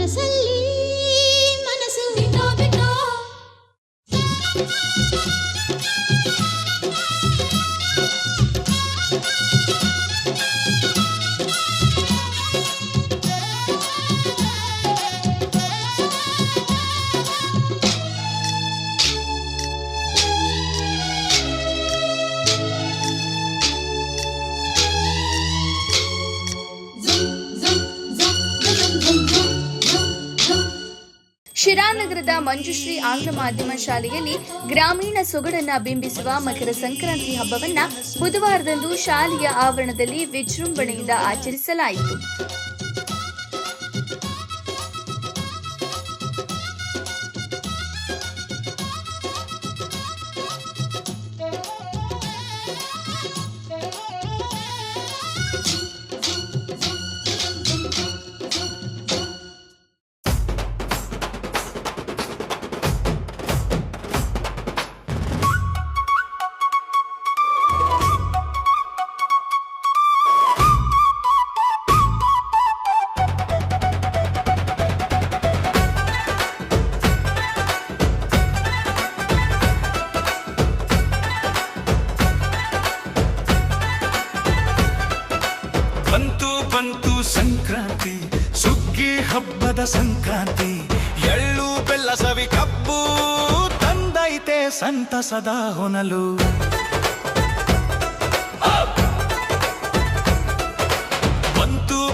ಮನಸ್ಸಲ್ಲಿ ಮನಸ್ಸು ಬಿಟ್ಟೋ ಬಿಟ್ಟೋ ಶಿರಾನಗರದ ಮಂಜುಶ್ರೀ ಆಂಗ್ಲ ಮಾಧ್ಯಮ ಶಾಲೆಯಲ್ಲಿ ಗ್ರಾಮೀಣ ಸೊಗಡನ್ನ ಬಿಂಬಿಸುವ ಮಕರ ಸಂಕ್ರಾಂತಿ ಹಬ್ಬವನ್ನ ಬುಧವಾರದಂದು ಶಾಲೆಯ ಆವರಣದಲ್ಲಿ ವಿಜೃಂಭಣೆಯಿಂದ ಆಚರಿಸಲಾಯಿತು. ಬಂತು ಸಂಕ್ರಾಂತಿ, ಸುಗ್ಗಿ ಹಬ್ಬದ ಸಂಕ್ರಾಂತಿ, ಎಳ್ಳು ಬೆಲ್ಲ ಸವಿ ಕಬ್ಬು ತಂದೈತೆ ಸಂತಸದ ಹೊನಲು.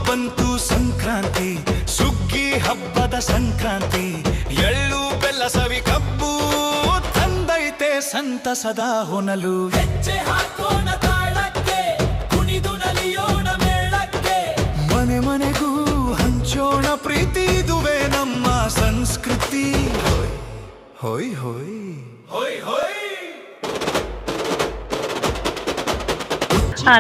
ಬಂತು ಸಂಕ್ರಾಂತಿ, ಸುಗ್ಗಿ ಹಬ್ಬದ ಸಂಕ್ರಾಂತಿ, ಎಳ್ಳು ಬೆಲ್ಲ ಸವಿ ಕಬ್ಬು ತಂದೈತೆ ಸಂತಸದ ಹೊನಲು. ಹೆಜ್ಜೆ ಹಾಕೋಣ ತಾಳಕ್ಕೆ, ಕುಣಿದು ನಲಿಯೋಣ ಮೇಳಕ್ಕೆ, ಮನೆ ಮನೆಗೂ ಹಂಚೋಣ ಪ್ರೀತಿ, ಇದುವೇ ನಮ್ಮ ಸಂಸ್ಕೃತಿ. ಹೋಯ್ ಹೋಯ್ ಹೋಯ್ ಹೋಯ್.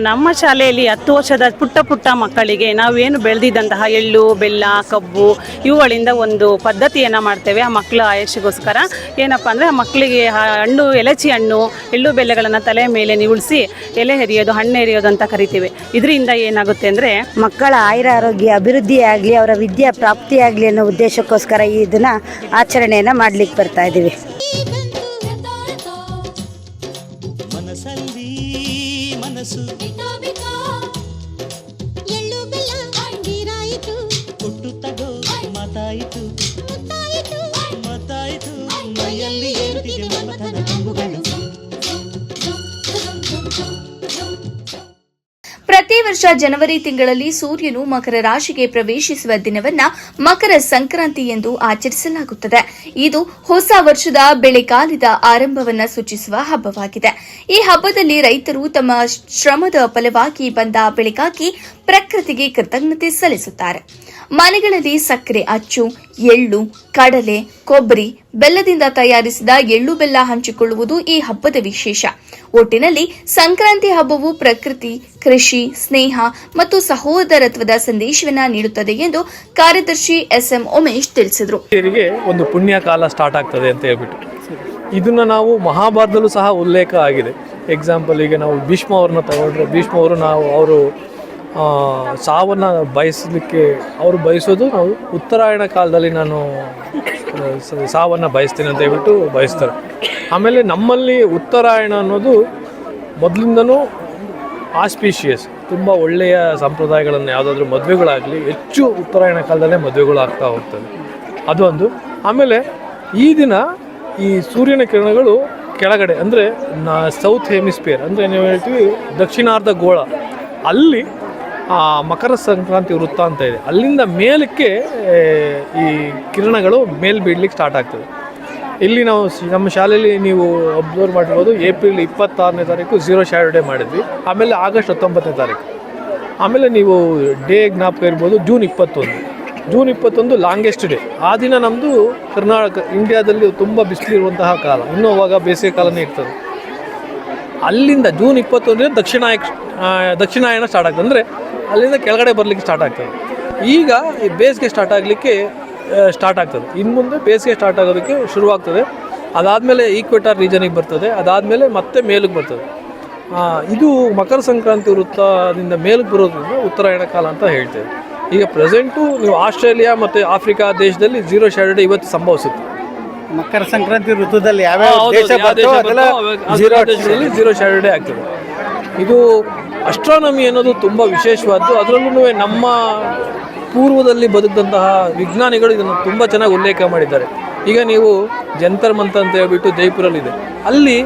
ನಮ್ಮ ಶಾಲೆಯಲ್ಲಿ 10 ವರ್ಷದ ಪುಟ್ಟ ಮಕ್ಕಳಿಗೆ ನಾವೇನು ಬೆಳೆದಿದ್ದಂತಹ ಎಳ್ಳು ಬೆಲ್ಲ ಕಬ್ಬು ಇವುಗಳಿಂದ ಒಂದು ಪದ್ಧತಿಯನ್ನು ಮಾಡ್ತೇವೆ. ಆ ಮಕ್ಕಳ ಆಯುಷ್ಯಗೋಸ್ಕರ ಏನಪ್ಪ ಅಂದರೆ ಆ ಮಕ್ಕಳಿಗೆ ಹಣ್ಣು, ಎಲಚಿ ಹಣ್ಣು, ಎಳ್ಳು ಬೆಲ್ಲಗಳನ್ನು ತಲೆ ಮೇಲೆ ನಿವುಳಿಸಿ ಎಲೆ ಹೆರಿಯೋದು, ಹಣ್ಣು ಹೆರಿಯೋದು ಅಂತ ಕರಿತೀವಿ. ಇದರಿಂದ ಏನಾಗುತ್ತೆ ಅಂದರೆ ಮಕ್ಕಳ ಆಯುರಾರೋಗ್ಯ ಅಭಿವೃದ್ಧಿ ಆಗಲಿ, ಅವರ ವಿದ್ಯಾ ಪ್ರಾಪ್ತಿಯಾಗಲಿ ಅನ್ನೋ ಉದ್ದೇಶಕ್ಕೋಸ್ಕರ ಇದನ್ನು ಆಚರಣೆಯನ್ನು ಮಾಡಲಿಕ್ಕೆ ಬರ್ತಾ ಇದ್ದೀವಿ. ಮನಸ್ಸಲ್ಲಿ ಮನಸ್ಸು ಬಿಟ್ಟೋ ಬಿಟ್ಟೋ, ಎಳ್ಳು ಬೆಲ್ಲ ಹಂಗಿರಾಯಿತು, ಕೊಟ್ಟು ತಗೋ ಮಾತಾಯಿತು, ಮಾತಾಯಿತು, ಮೈಯಲ್ಲಿ ಏರುತ್ತಿದೆ ಮಮತನ ತುಂಬುಗಳು. ಪ್ರತಿ ವರ್ಷ ಜನವರಿ ತಿಂಗಳಲ್ಲಿ ಸೂರ್ಯನು ಮಕರ ರಾಶಿಗೆ ಪ್ರವೇಶಿಸುವ ದಿನವನ್ನ ಮಕರ ಸಂಕ್ರಾಂತಿ ಎಂದು ಆಚರಿಸಲಾಗುತ್ತದೆ. ಇದು ಹೊಸ ವರ್ಷದ ಬೆಳೆಗಾಲದ ಆರಂಭವನ್ನ ಸೂಚಿಸುವ ಹಬ್ಬವಾಗಿದೆ. ಈ ಹಬ್ಬದಲ್ಲಿ ರೈತರು ತಮ್ಮ ಶ್ರಮದ ಫಲವಾಗಿ ಬಂದ ಬೆಳೆಗಾಗಿ ಪ್ರಕೃತಿಗೆ ಕೃತಜ್ಞತೆ ಸಲ್ಲಿಸುತ್ತಾರೆ. ಮನೆಗಳಲ್ಲಿ ಸಕ್ಕರೆ ಅಚ್ಚು, ಎಳ್ಳು, ಕಡಲೆ, ಕೊಬ್ಬರಿ, ಬೆಲ್ಲದಿಂದ ತಯಾರಿಸಿದ ಎಳ್ಳು ಬೆಲ್ಲ ಹಂಚಿಕೊಳ್ಳುವುದು ಈ ಹಬ್ಬದ ವಿಶೇಷ. ಒಟ್ಟಿನಲ್ಲಿ ಸಂಕ್ರಾಂತಿ ಹಬ್ಬವು ಪ್ರಕೃತಿ, ಕೃಷಿ, ಸ್ನೇಹ ಮತ್ತು ಸಹೋದರತ್ವದ ಸಂದೇಶವನ್ನ ನೀಡುತ್ತದೆ ಎಂದು ಕಾರ್ಯದರ್ಶಿ SM ಉಮೇಶ್ ತಿಳಿಸಿದರು. ಒಂದು ಪುಣ್ಯ ಕಾಲ ಸ್ಟಾರ್ಟ್ ಆಗ್ತದೆ ಅಂತ ಹೇಳ್ಬಿಟ್ಟು ಇದನ್ನ ನಾವು ಮಹಾಭಾರತದಲ್ಲೂ ಸಹ ಉಲ್ಲೇಖ ಆಗಿದೆ. ಎಕ್ಸಾಂಪಲ್ ಈಗ ನಾವು ಭೀಷ್ಮ ಅವ್ರನ್ನ ತಗೊಂಡ್ರೆ, ಭೀಷ್ಮ ಅವರು ಅವರು ಸಾವನ್ನು ಬಯಸಲಿಕ್ಕೆ ಅವರು ಬಯಸೋದು ನಾವು ಉತ್ತರಾಯಣ ಕಾಲದಲ್ಲಿ ನಾನು ಸಾವನ್ನು ಬಯಸ್ತೀನಿ ಅಂತ ಹೇಳ್ಬಿಟ್ಟು ಬಯಸ್ತಾರೆ. ಆಮೇಲೆ ನಮ್ಮಲ್ಲಿ ಉತ್ತರಾಯಣ ಅನ್ನೋದು ಮೊದಲಿಂದನೂ ಆಸ್ಪೀಷಿಯಸ್, ತುಂಬ ಒಳ್ಳೆಯ ಸಂಪ್ರದಾಯಗಳನ್ನು ಯಾವುದಾದ್ರೂ ಮದುವೆಗಳಾಗಲಿ ಹೆಚ್ಚು ಉತ್ತರಾಯಣ ಕಾಲದಲ್ಲೇ ಮದುವೆಗಳು ಆಗ್ತಾ ಹೋಗ್ತದೆ, ಅದೊಂದು. ಆಮೇಲೆ ಈ ದಿನ ಈ ಸೂರ್ಯನ ಕಿರಣಗಳು ಕೆಳಗಡೆ ಅಂದರೆ ಸೌತ್ ಹೆಮಿಸ್ಫಿಯರ್ ಅಂದರೆ ನೀವು ಹೇಳ್ತೀವಿ ದಕ್ಷಿಣಾರ್ಧ ಗೋಳ, ಅಲ್ಲಿ ಮಕರ ಸಂಕ್ರಾಂತಿ ವೃತ್ತ ಅಂತ ಇದೆ, ಅಲ್ಲಿಂದ ಮೇಲಕ್ಕೆ ಈ ಕಿರಣಗಳು ಮೇಲ್ ಬೀಳಲಿಕ್ಕೆ ಸ್ಟಾರ್ಟ್ ಆಗ್ತದೆ. ಇಲ್ಲಿ ನಾವು ನಮ್ಮ ಶಾಲೆಯಲ್ಲಿ ನೀವು ಅಬ್ಸರ್ವ್ ಮಾಡಿರ್ಬೋದು, ಏಪ್ರಿಲ್ 26ನೇ ತಾರೀಕು 0 ಶ್ಯಾಡೋ ಡೇ ಮಾಡಿದ್ವಿ. ಆಮೇಲೆ ಆಗಸ್ಟ್ 19ನೇ ತಾರೀಕು. ಆಮೇಲೆ ನೀವು ಡೇ ಜ್ಞಾಪಕ ಇರ್ಬೋದು, ಜೂನ್ 21 ಲಾಂಗೆಸ್ಟ್ ಡೇ. ಆ ದಿನ ನಮ್ಮದು ಕರ್ನಾಟಕ ಇಂಡಿಯಾದಲ್ಲಿ ತುಂಬ ಬಿಸಿಲಿರುವಂತಹ ಕಾಲ, ಇನ್ನೂ ಅವಾಗ ಬೇಸಿಗೆ ಕಾಲನೇ ಇರ್ತದೆ. ಅಲ್ಲಿಂದ ಜೂನ್ 21 ದಕ್ಷಿಣಾಯನ ಸ್ಟಾರ್ಟ್ ಆಗ್ತದೆ, ಅಂದರೆ ಅಲ್ಲಿಂದ ಕೆಳಗಡೆ ಬರಲಿಕ್ಕೆ ಸ್ಟಾರ್ಟ್ ಆಗ್ತದೆ. ಈಗ ಈ ಬೇಸಿಗೆ ಸ್ಟಾರ್ಟ್ ಆಗ್ತದೆ. ಇನ್ನು ಮುಂದೆ ಬೇಸಿಗೆ ಸ್ಟಾರ್ಟ್ ಆಗೋದಕ್ಕೆ ಶುರುವಾಗ್ತದೆ. ಅದಾದಮೇಲೆ ಈಕ್ವೆಟಾರ್ ರೀಜನಿಗೆ ಬರ್ತದೆ, ಅದಾದಮೇಲೆ ಮತ್ತೆ ಮೇಲಕ್ಕೆ ಬರ್ತದೆ. ಇದು ಮಕರ ಸಂಕ್ರಾಂತಿ ವೃತ್ತದಿಂದ ಮೇಲಕ್ಕೆ ಬರೋದ್ರಿಂದ ಉತ್ತರಾಯಣ ಕಾಲ ಅಂತ ಹೇಳ್ತೇವೆ. ಈಗ ಪ್ರೆಸೆಂಟು ನೀವು ಆಸ್ಟ್ರೇಲಿಯಾ ಮತ್ತು ಆಫ್ರಿಕಾ ದೇಶದಲ್ಲಿ 0 ಶೇಡ್ ಡೇ ಇವತ್ತು ಸಂಭವಿಸುತ್ತೆ. ಮಕರ ಸಂಕ್ರಾಂತಿ ಋತುದಲ್ಲಿ ಯಾವ್ಯಾವ ಹೌದು, ದೇಶ ಯಾವ ದೇಶ ಬರ್ತೋ ಬರ್ತೋ ಅದೆಲ್ಲ ಆ zero ದೇಶದಲ್ಲಿ 0 ಶೇಡ್ ಡೇ ಆಗ್ತದೆ. ಇದು ಅಸ್ಟ್ರಾನಮಿ ಅನ್ನೋದು ತುಂಬ ವಿಶೇಷವಾದ್ದು. ಅದರಲ್ಲೂ ನಮ್ಮ ಪೂರ್ವದಲ್ಲಿ ಬದುಕಿದಂತಹ ವಿಜ್ಞಾನಿಗಳು ಇದನ್ನು ತುಂಬ ಚೆನ್ನಾಗಿ ಉಲ್ಲೇಖ ಮಾಡಿದ್ದಾರೆ. ಈಗ ನೀವು ಜಂತರ್ ಮಂತರ್ ಅಂತ ಹೇಳ್ಬಿಟ್ಟು ಜೈಪುರಲ್ಲಿದೆ, ಅಲ್ಲಿ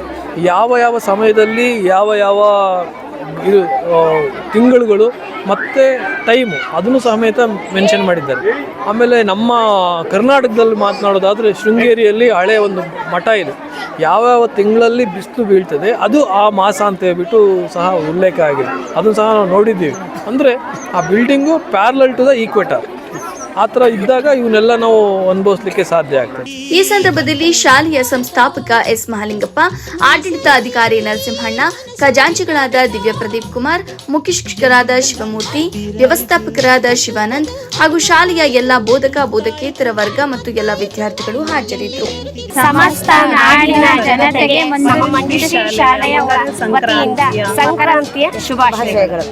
ಯಾವ ಯಾವ ಸಮಯದಲ್ಲಿ ಯಾವ ಯಾವ ಇದು ತಿಂಗಳುಗಳು ಮತ್ತು ಟೈಮು ಅದನ್ನು ಸಮೇತ ಮೆನ್ಷನ್ ಮಾಡಿದ್ದಾರೆ. ಆಮೇಲೆ ನಮ್ಮ ಕರ್ನಾಟಕದಲ್ಲಿ ಮಾತನಾಡೋದಾದರೆ ಶೃಂಗೇರಿಯಲ್ಲಿ ಹಳೆಯ ಒಂದು ಮಠ ಇದೆ, ಯಾವ್ಯಾವ ತಿಂಗಳಲ್ಲಿ ಬಿಸಿಲು ಬೀಳ್ತದೆ ಅದು ಆ ಮಾಸ ಅಂತ ಹೇಳ್ಬಿಟ್ಟು ಸಹ ಉಲ್ಲೇಖ ಆಗಿದೆ. ಅದನ್ನು ಸಹ ನಾವು ನೋಡಿದ್ದೀವಿ. ಅಂದರೆ ಆ building parallel to the equator, ಆ ಥರ ಇದ್ದಾಗ ಇವನ್ನೆಲ್ಲ ನಾವು ಅನುಭವಿಸ್ಲಿಕ್ಕೆ ಸಾಧ್ಯ ಆಗ್ತದೆ. ಈ ಸಂದರ್ಭದಲ್ಲಿ ಶಾಲೆಯ ಸಂಸ್ಥಾಪಕ ಎಸ್ ಮಹಾಲಿಂಗಪ್ಪ, ಆಡಳಿತ ಅಧಿಕಾರಿ ನರಸಿಂಹಣ್ಣ, ಖಜಾಂಚಿಗಳಾದ ದಿವ್ಯ ಪ್ರದೀಪ್ ಕುಮಾರ್, ಮುಖ್ಯ ಶಿಕ್ಷಕರಾದ ಶಿವಮೂರ್ತಿ, ವ್ಯವಸ್ಥಾಪಕರಾದ ಶಿವಾನಂದ್ ಹಾಗೂ ಶಾಲೆಯ ಎಲ್ಲ ಬೋಧಕ ಬೋಧಕೇತರ ವರ್ಗ ಮತ್ತು ಎಲ್ಲ ವಿದ್ಯಾರ್ಥಿಗಳು ಹಾಜರಿದ್ದರು. ಸಮಸ್ತ ನಾಡಿನ ಜನತೆಗೆ ಮಂಜುಶ್ರೀ ಶಾಲೆಯ ವತಿಯಿಂದ ಸಂಕ್ರಾಂತಿಯ ಶುಭಾಶಯಗಳು.